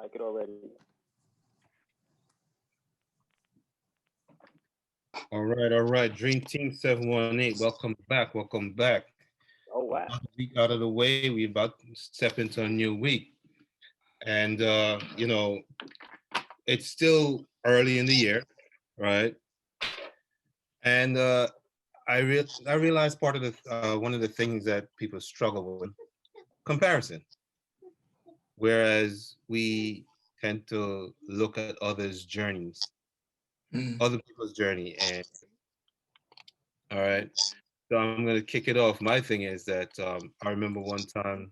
Like it already. All right. Dream Team 718, welcome back. Welcome back. Oh wow. Another week out of the way. We about to step into a new week. And it's still early in the year, right? And I realized part of the one of the things that people struggle with, comparison. Whereas we tend to look at others' journeys, other people's journey, and all right. So I'm gonna kick it off. My thing is that I remember one time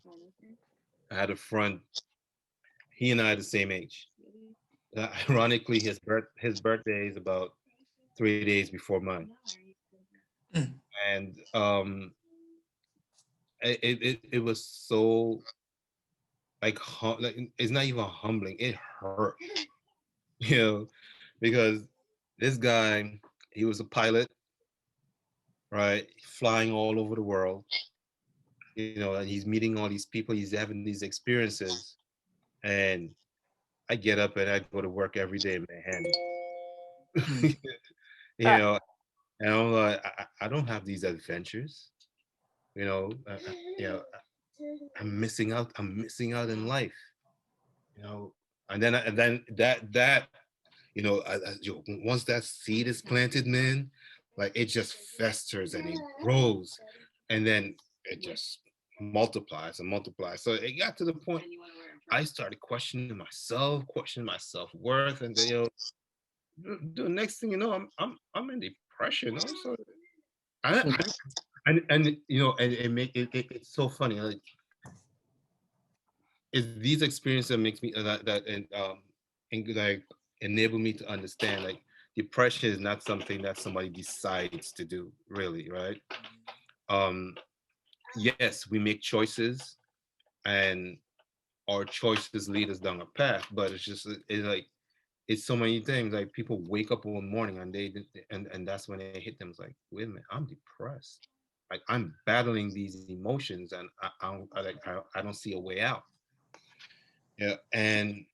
I had a friend. He and I are the same age. Ironically, his birthday is about 3 days before mine, and it was so like it's not even humbling. It hurt, you know, because this guy, he was a pilot, right, flying all over the world, and he's meeting all these people, he's having these experiences, and I get up and I go to work every day manhandled. you know, and I'm like, I don't have these adventures, you know, uh, uh, you know, I'm missing out. I'm missing out in life, you know. And then that once that seed is planted, man, like it just festers and it grows, and then it just multiplies and multiplies. So it got to the point I started questioning my self-worth, and then, the next thing you know, I'm in depression. Also, I, and and it's so funny. Like, it's these experiences that makes me and like enable me to understand like depression is not something that somebody decides to do, really, right? Um, yes, we make choices, and our choices lead us down a path, but it's like it's so many things. Like people wake up one morning and and that's when it hit them. It's like, wait a minute, I'm depressed. Like I'm battling these emotions, and I don't see a way out. Yeah, and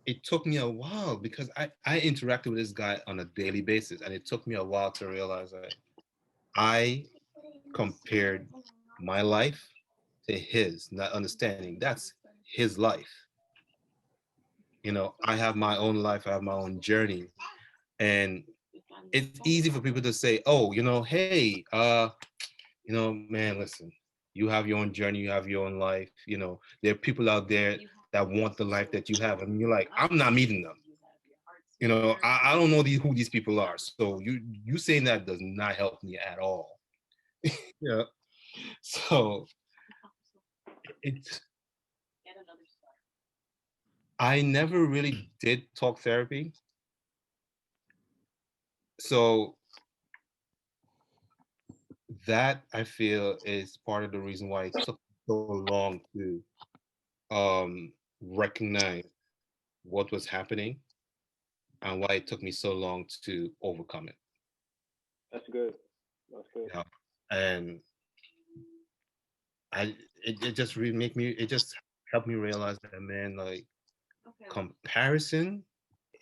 it took me a while because I interacted with this guy on a daily basis, and it took me a while to realize that I compared my life to his, not understanding that's his life. I have my own life, I have my own journey, and it's easy for people to say, "Oh, hey, man, listen, you have your own journey, you have your own life. There are people out there that want the life that you have," and you're like, "I'm not meeting them." I don't know who these people are. So you saying that does not help me at all. Yeah. So it's I never really did talk therapy. So that I feel is part of the reason why it took so long to recognize what was happening and why it took me so long to overcome it. That's good. That's good. Yeah. And it just really it just helped me realize that, man, like comparison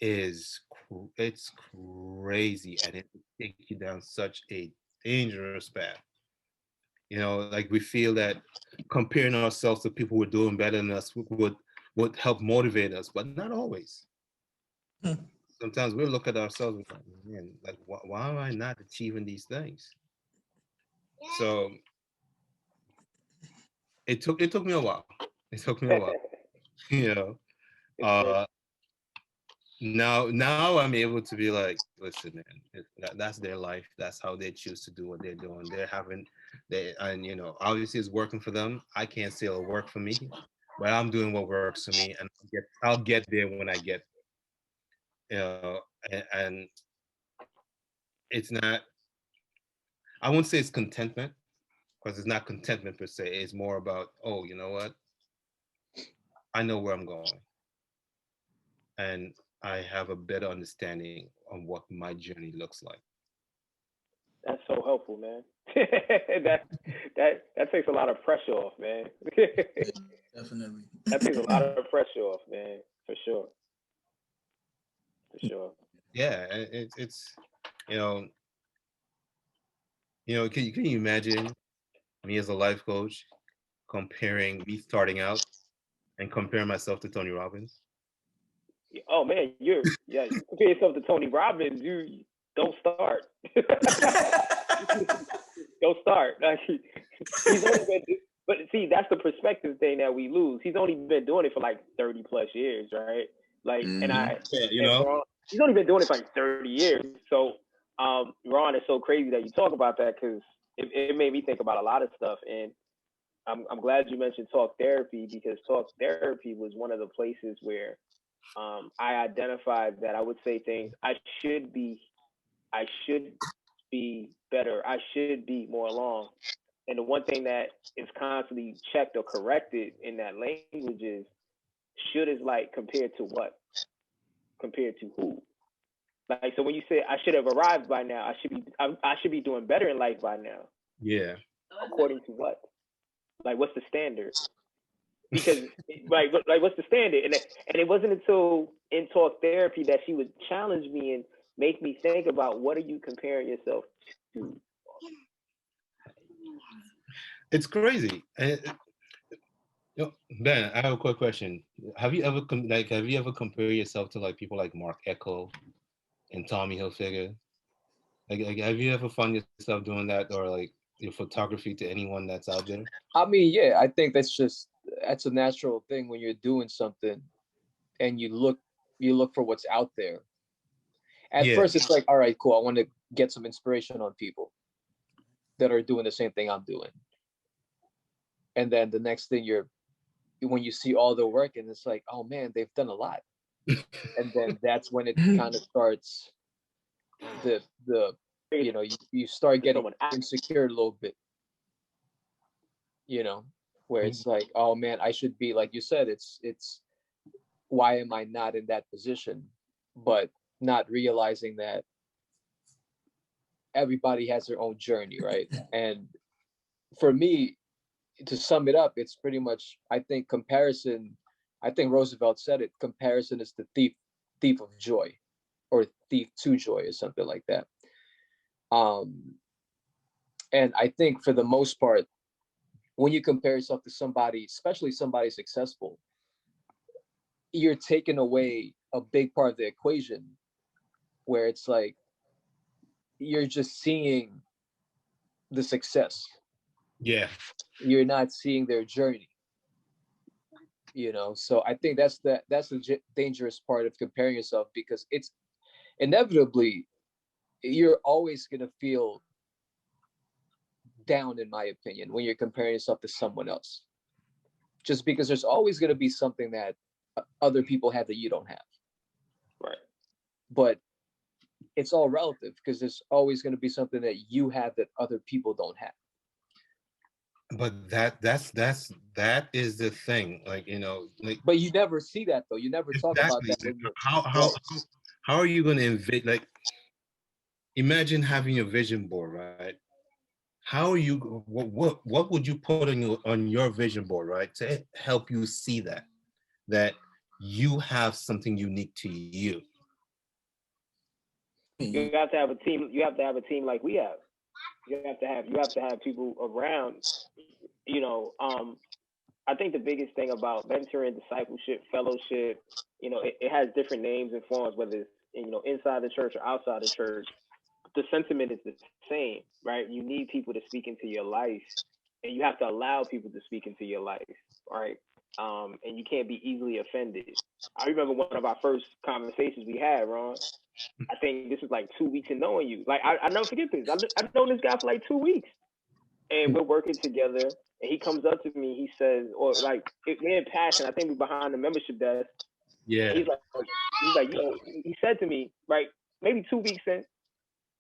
it's crazy, and it takes you down such a dangerous path. Like we feel that comparing ourselves to people who are doing better than us would help motivate us, but not always. Sometimes we look at ourselves and like, man, like why am I not achieving these things? So it took me a while. It took me a while. you know. It's good. Uh, now I'm able to be like, listen, man, that's their life. That's how they choose to do what they're doing. And obviously it's working for them. I can't say it'll work for me, but I'm doing what works for me, and I'll get there when I get and it's not. I won't say it's contentment, because it's not contentment per se. It's more about, oh, you know what? I know where I'm going, and I have a better understanding on what my journey looks like. That's so helpful, man. that that takes a lot of pressure off, man. Definitely. That takes a lot of pressure off, man. For sure. For sure. Yeah, it's you know can you imagine me as a life coach comparing me starting out and comparing myself to Tony Robbins? Oh man, you compare yourself to Tony Robbins, you don't start. Don't start. Like, he's only been, but see, that's the perspective thing that we lose. He's only been doing it for like 30 plus years, right? Like, and Ron, he's only been doing it for like 30 years. So, Ron, it's so crazy that you talk about that because it made me think about a lot of stuff. And I'm glad you mentioned talk therapy because talk therapy was one of the places where I identified that I would say things I should be better, I should be more along. And the one thing that is constantly checked or corrected in that language is should is like compared to what? Compared to who? Like so when you say I should have arrived by now, I should be doing better in life by now. Yeah. According to what? Like what's the standard? Because like what's the standard? And it wasn't until in talk therapy that she would challenge me and make me think about what are you comparing yourself to? It's crazy. Ben, I have a quick question. Have you ever compared yourself to like people like Mark Echo and Tommy Hilfiger? Like have you ever found yourself doing that or like your photography to anyone that's out there? I mean, yeah, I think that's a natural thing when you're doing something and you look for what's out there. At first it's like, all right, cool, I want to get some inspiration on people that are doing the same thing I'm doing. And then the next thing when you see all the work and it's like, oh man, they've done a lot. And then that's when it kind of starts the you start getting insecure a little bit, where it's like, oh man, I should be, like you said, it's why am I not in that position? But not realizing that everybody has their own journey, right? And for me, to sum it up, it's pretty much, I think Roosevelt said it, comparison is the thief of joy, or thief to joy, or something like that. And I think for the most part, when you compare yourself to somebody, especially somebody successful, you're taking away a big part of the equation, where it's like you're just seeing the success. Yeah. You're not seeing their journey. So I think that's the dangerous part of comparing yourself, because it's inevitably you're always going to feel down, in my opinion, when you're comparing yourself to someone else, just because there's always going to be something that other people have that you don't have. Right. But it's all relative, because there's always going to be something that you have that other people don't have. But that is the thing, like, but you never see that though. You never talk about that. How are you going to invade? Like, imagine having a vision board, right? How are you, what would you put on your vision board, right, to help you see that you have something unique to you? You have to have a team. You have to have a team like we have. You have to have people around. I think the biggest thing about mentoring, discipleship, fellowship, it has different names and forms, whether it's inside the church or outside the church. The sentiment is the same, right? You need people to speak into your life, and you have to allow people to speak into your life, right? And you can't be easily offended. I remember one of our first conversations we had, Ron. I think this was like 2 weeks in knowing you. Like, I never forget this. I've known this guy for like 2 weeks, and we're working together. And he comes up to me. He says, or like, we're in passion. I think we're behind the membership desk. Yeah. He's like, he said to me, right, maybe 2 weeks in.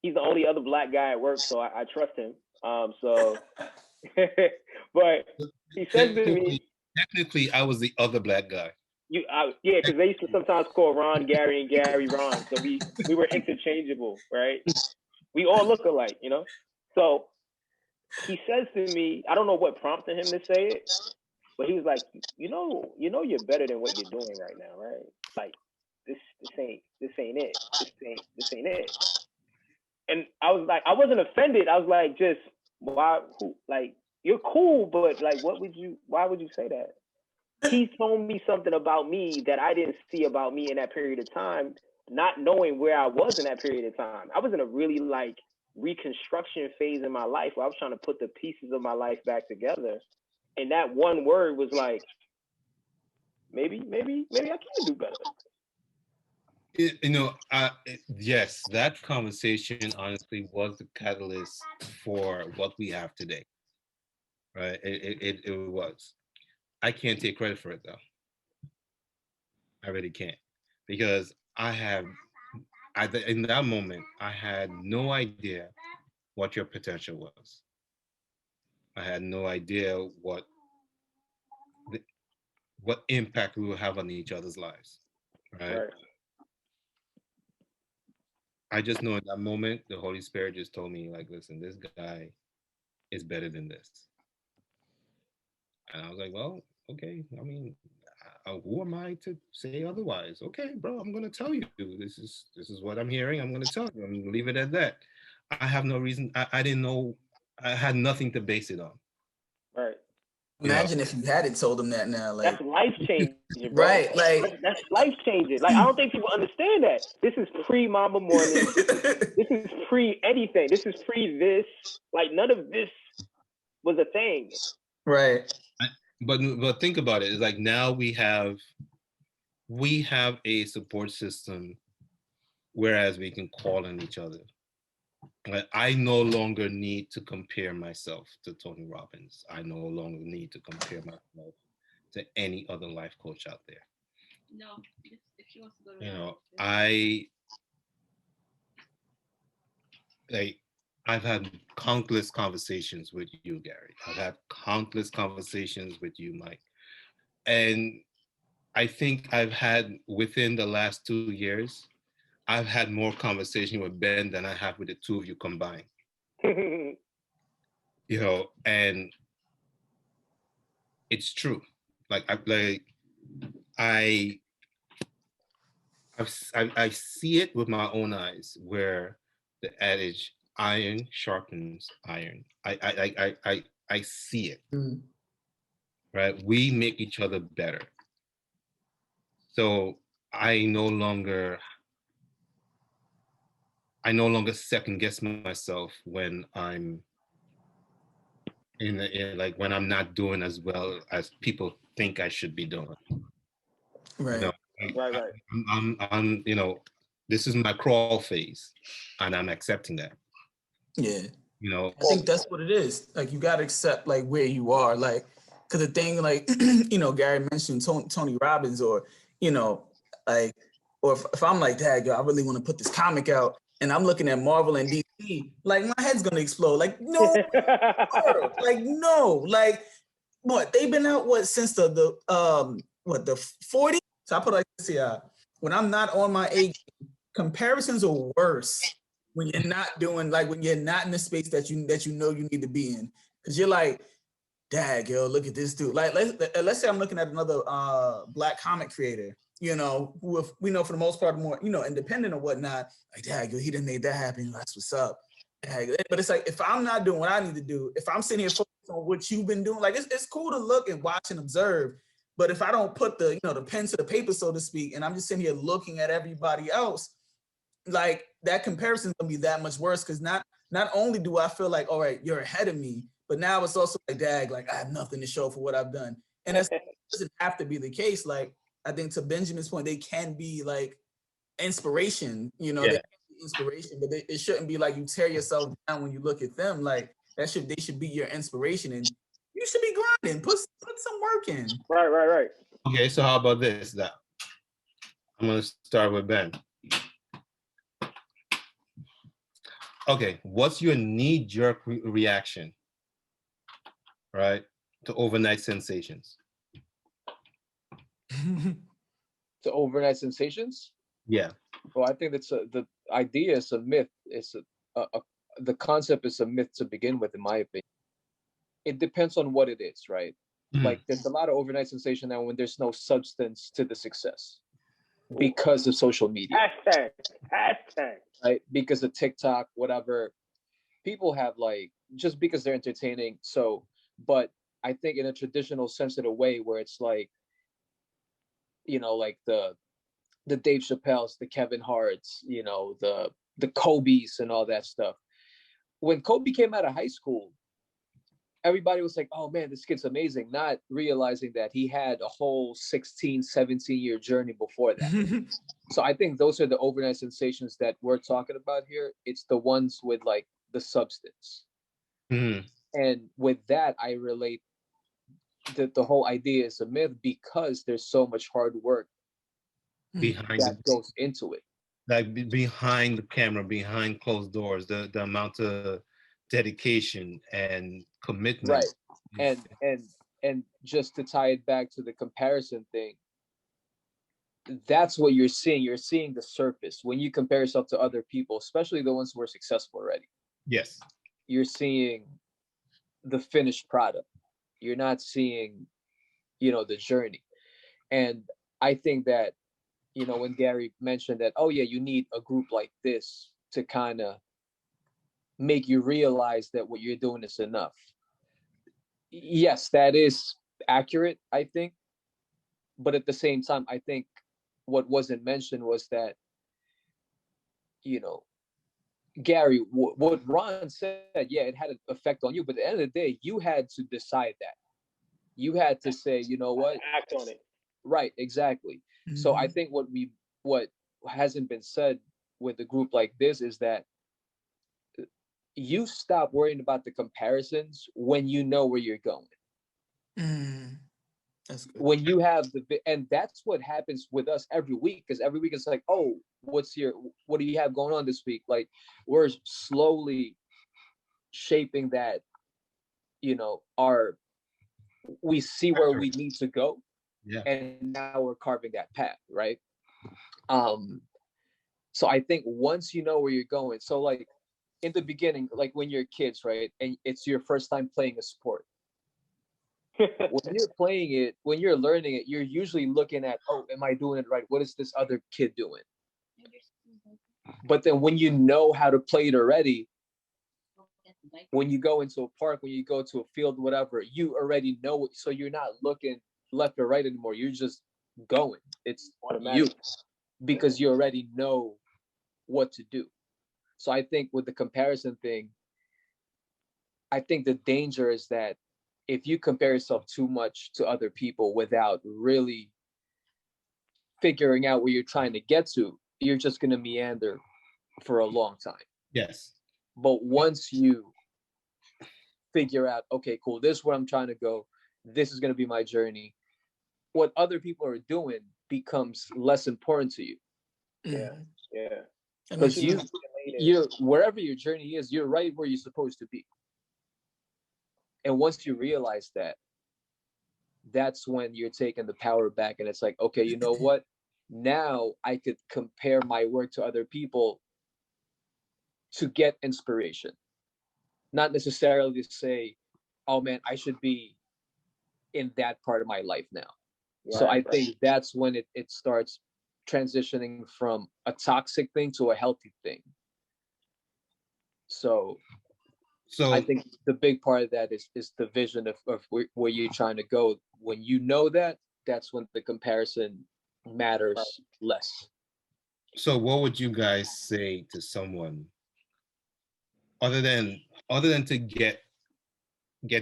He's the only other black guy at work, so I trust him. But he says to me, technically, I was the other black guy. Yeah, because they used to sometimes call Ron Gary and Gary Ron, so we were interchangeable, right? We all look alike, So he says to me, I don't know what prompted him to say it, But he was like, you're better than what you're doing right now, right? Like this ain't it. This ain't it. And I was like, I wasn't offended. I was like, just why? Who? Like, you're cool, but like, why would you say that? He told me something about me that I didn't see about me in that period of time, not knowing where I was in that period of time. I was in a really like reconstruction phase in my life where I was trying to put the pieces of my life back together. And that one word was like, maybe I can do better. Yes, that conversation honestly was the catalyst for what we have today. Right? It was. I can't take credit for it though. I really can't, because in that moment I had no idea what your potential was. I had no idea what impact we will have on each other's lives. Right? I just know in that moment the Holy Spirit just told me, like, listen, this guy is better than this. And I was like, well, okay. I mean, who am I to say otherwise? Okay, bro, I'm gonna tell you. This is what I'm hearing. I'm gonna tell you. I'm gonna leave it at that. I have no reason. I didn't know. I had nothing to base it on. Right. Imagine if you hadn't told them that now. Like, that's life changing, bro. Right. Like, that's life changing. Like, I don't think people understand that. This is pre Mama Morning. This is pre anything. This is pre this. Like, none of this was a thing. Right. But think about it. It's like now we have a support system, whereas we can call on each other. Like, I no longer need to compare myself to Tony Robbins. I no longer need to compare myself to any other life coach out there. No, if she wants to go to I've had countless conversations with you, Gary. I've had countless conversations with you, Mike. And I think I've had, within the last 2 years, I've had more conversation with Ben than I have with the two of you combined. And it's true. I see it with my own eyes, where the adage "iron sharpens iron." I see it. Mm. Right? We make each other better. So I no longer second guess myself when I'm when I'm not doing as well as people think I should be doing. Right. Right. I'm this is my crawl phase, and I'm accepting that. Yeah. I think that's what it is. Like, you gotta accept like where you are. Like, because the thing, like, Gary mentioned Tony Robbins, or like, or if I'm like, Dad, yo, I really want to put this comic out, and I'm looking at Marvel and DC, like, my head's gonna explode. Like, no, like, no, like, what, they've been out since the 40s? So I put like this here. When I'm not on my age, comparisons are worse when you're not doing, like, when you're not in the space that you need to be in, because you're like, Dad, yo, look at this dude. Like, let's say I'm looking at another Black comic creator, who we know for the most part more, independent or whatnot. Like, Dad, yo, he done made that happen. That's what's up. But it's like, if I'm not doing what I need to do, if I'm sitting here focused on what you've been doing, like, it's cool to look and watch and observe. But if I don't put the pen to the paper, so to speak, and I'm just sitting here looking at everybody else, like, that comparison is gonna be that much worse, because not only do I feel like, all right, you're ahead of me, but now it's also like, Dag, like, I have nothing to show for what I've done. And that doesn't have to be the case. Like, I think to Benjamin's point, they can be like inspiration, they can be inspiration, but it shouldn't be like you tear yourself down when you look at them. Like, they should be your inspiration, and you should be grinding, put some work in. Right. Okay, so how about this? Now, I'm gonna start with Ben. Okay, what's your knee-jerk reaction, right, to overnight sensations? To overnight sensations? Yeah. Well, I think the idea is a myth. It's the concept is a myth to begin with, in my opinion. It depends on what it is, right? Like there's a lot of overnight sensation now when there's no substance to the success because of social media. Hashtag. Right? Because of TikTok, whatever. People have like, just because they're entertaining. So, but I think in a traditional sensitive way where it's like, you know, like the Dave Chappelle's, the Kevin Hart's, you know, the Kobe's and all that stuff. When Kobe came out of high school, everybody was like, oh man, this kid's amazing, not realizing that he had a whole 16, 17-year journey before that. So I think those are the overnight sensations that we're talking about here. It's the ones with like the substance. And with that, I relate that the whole idea is a myth because there's so much hard work behind that goes into it. Like behind the camera, behind closed doors, the amount of dedication and commitment. Right. And just to tie it back to the comparison thing, that's what you're seeing. You're seeing the surface when you compare yourself to other people, especially the ones who are successful already. Yes. You're seeing the finished product. You're not seeing, you know, the journey. And I think that, you know, when Gary mentioned that, oh yeah, you need a group like this to kind of make you realize that what you're doing is enough. Yes, that is accurate, I think. But at the same time, I think what wasn't mentioned was that, you know, Gary, what Ron said, yeah, it had an effect on you. But at the end of the day, you had to decide that. You had to say, you know what? Act on it. Right, exactly. So I think what hasn't been said with a group like this is that you stop worrying about the comparisons when you know where you're going. That's good. When you have and that's what happens with us every week, because every week it's like, oh, what do you have going on this week? Like we're slowly shaping that, you know, we see where we need to go. Yeah. And now we're carving that path, right? So I think once you know where you're going, so like in the beginning, like when you're kids, right? And it's your first time playing a sport. When you're playing it, when you're learning it, you're usually looking at, oh, am I doing it right? What is this other kid doing? But then when you know how to play it already, when you go into a park, when you go to a field, whatever, you already know it. So you're not looking left or right anymore. You're just going. It's automatic. You, because you already know what to do. So I think with the comparison thing, I think the danger is that if you compare yourself too much to other people without really figuring out where you're trying to get to, you're just going to meander for a long time. Yes. But once you figure out, okay, cool, this is where I'm trying to go, this is going to be my journey, what other people are doing becomes less important to you. Yeah. Because you're wherever your journey is, you're right where you're supposed to be. And once you realize that, that's when you're taking the power back. And it's like, okay, you know what? Now I could compare my work to other people to get inspiration. Not necessarily to say, oh man, I should be in that part of my life now. Right, so I think that's when it starts transitioning from a toxic thing to a healthy thing. So I think the big part of that is the vision of where you're trying to go. When you know that, that's when the comparison matters less. So what would you guys say to someone other than to get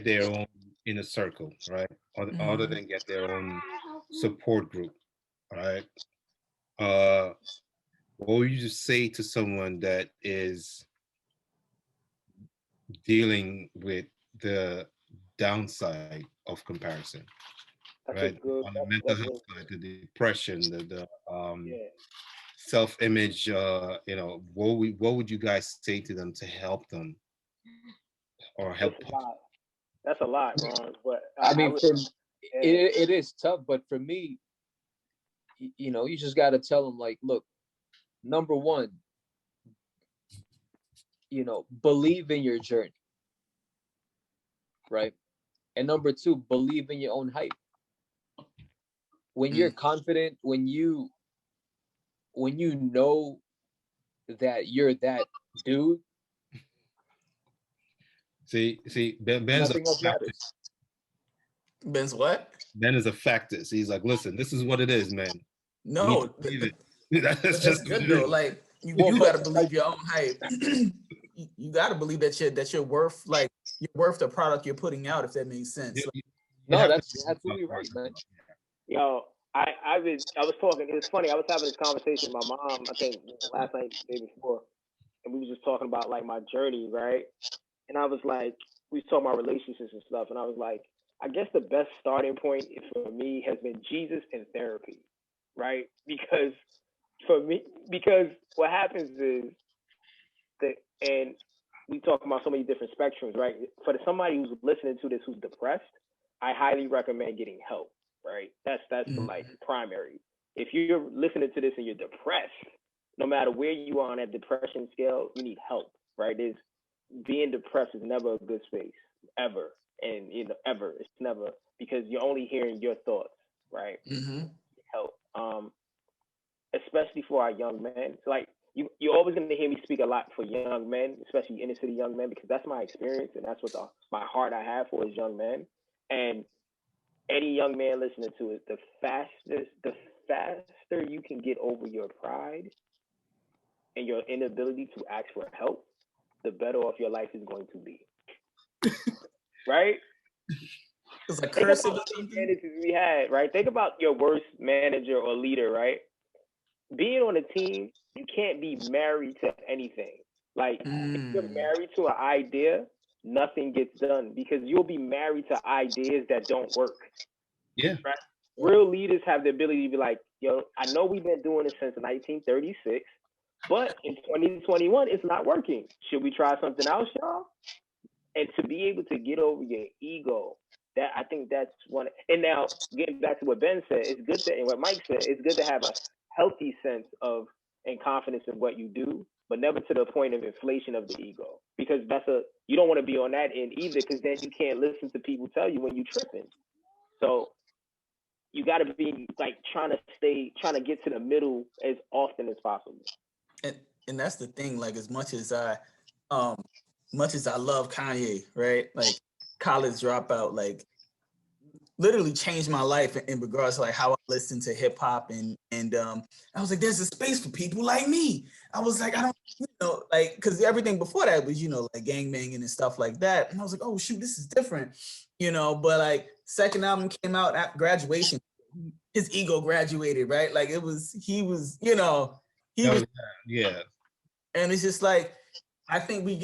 their own inner circle, right? Other than get their own support group, right? What would you just say to someone that is dealing with the downside of comparison, right? On the mental health side, the depression, the self-image, you know, what would you guys say to them to help them or help? That's a lot, Ron. But I mean, it is tough, but for me, you know, you just got to tell them, like, look, number one, you know, believe in your journey, right? And number two, believe in your own hype. When you're confident, when you know that you're that dude. See, Ben's nothing else matters. Ben's what? Ben is a factor. So he's like, listen, this is what it is, man. No, that's good though. Like you gotta believe your own hype. You gotta believe that you're worth the product you're putting out, if that makes sense. No, that's absolutely right, man. Yo, I was talking. It was funny. I was having this conversation with my mom. I think last night, the day before, and we was just talking about like my journey, right? And I was like, we was talking about relationships and stuff, and I was like, I guess the best starting point for me has been Jesus and therapy, right? Because what happens is and we talk about so many different spectrums, right? For somebody who's listening to this who's depressed, I highly recommend getting help, right? That's like primary. If you're listening to this and you're depressed, no matter where you are on that depression scale, you need help, right? Being depressed is never a good space, ever. And ever. It's never, because you're only hearing your thoughts, right? Help. Especially for our young men. So like you're always going to hear me speak a lot for young men, especially inner city young men, because that's my experience and that's what my heart I have for is young men. And any young man listening to it, the faster you can get over your pride and your inability to ask for help, the better off your life is going to be. Right? It's like cursive managers we had, right? Think about your worst manager or leader, right? Being on a team, you can't be married to anything. Like if you're married to an idea, nothing gets done because you'll be married to ideas that don't work. Yeah. Right? Real leaders have the ability to be like, yo, I know we've been doing this since 1936, but in 2021, it's not working. Should we try something else, y'all? And to be able to get over your ego, that I think that's one. And now getting back to what Ben said, it's good to, and what Mike said, it's good to have a healthy sense of and confidence in what you do, but never to the point of inflation of the ego, because you don't want to be on that end either, because then you can't listen to people tell you when you're tripping. So you got to be like trying to get to the middle as often as possible. And that's the thing. Like as much as I love Kanye, right? Like college dropout, like literally changed my life in regards to like how I listen to hip hop and I was like, there's a space for people like me. I was like, I don't, like, because everything before that was, like gangbanging and stuff like that. And I was like, oh shoot, this is different, but like second album came out at graduation, his ego graduated, right? Like he was, yeah. And it's just like, I think we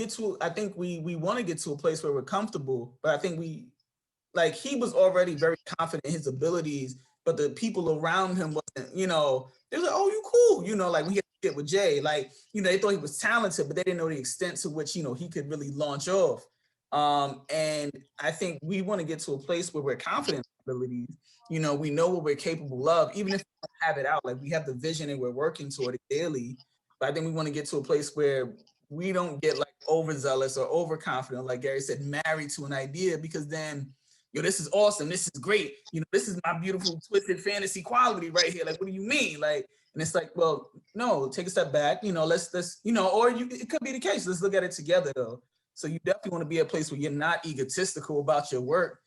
want to get to a place where we're comfortable, but I think he was already very confident in his abilities, but the people around him wasn't, they were like, oh, you cool. Like we had to get with Jay, like, they thought he was talented, but they didn't know the extent to which, he could really launch off. And I think we want to get to a place where we're confident in abilities. We know what we're capable of, even if we don't have it out, like we have the vision and we're working toward it daily. But I think we want to get to a place where we don't get like overzealous or overconfident, like Gary said, married to an idea, because then, this is awesome. This is great. This is my beautiful twisted fantasy quality right here. Like, what do you mean? Like, and it's like, well, no, take a step back. Let's it could be the case. Let's look at it together though. So you definitely want to be a place where you're not egotistical about your work.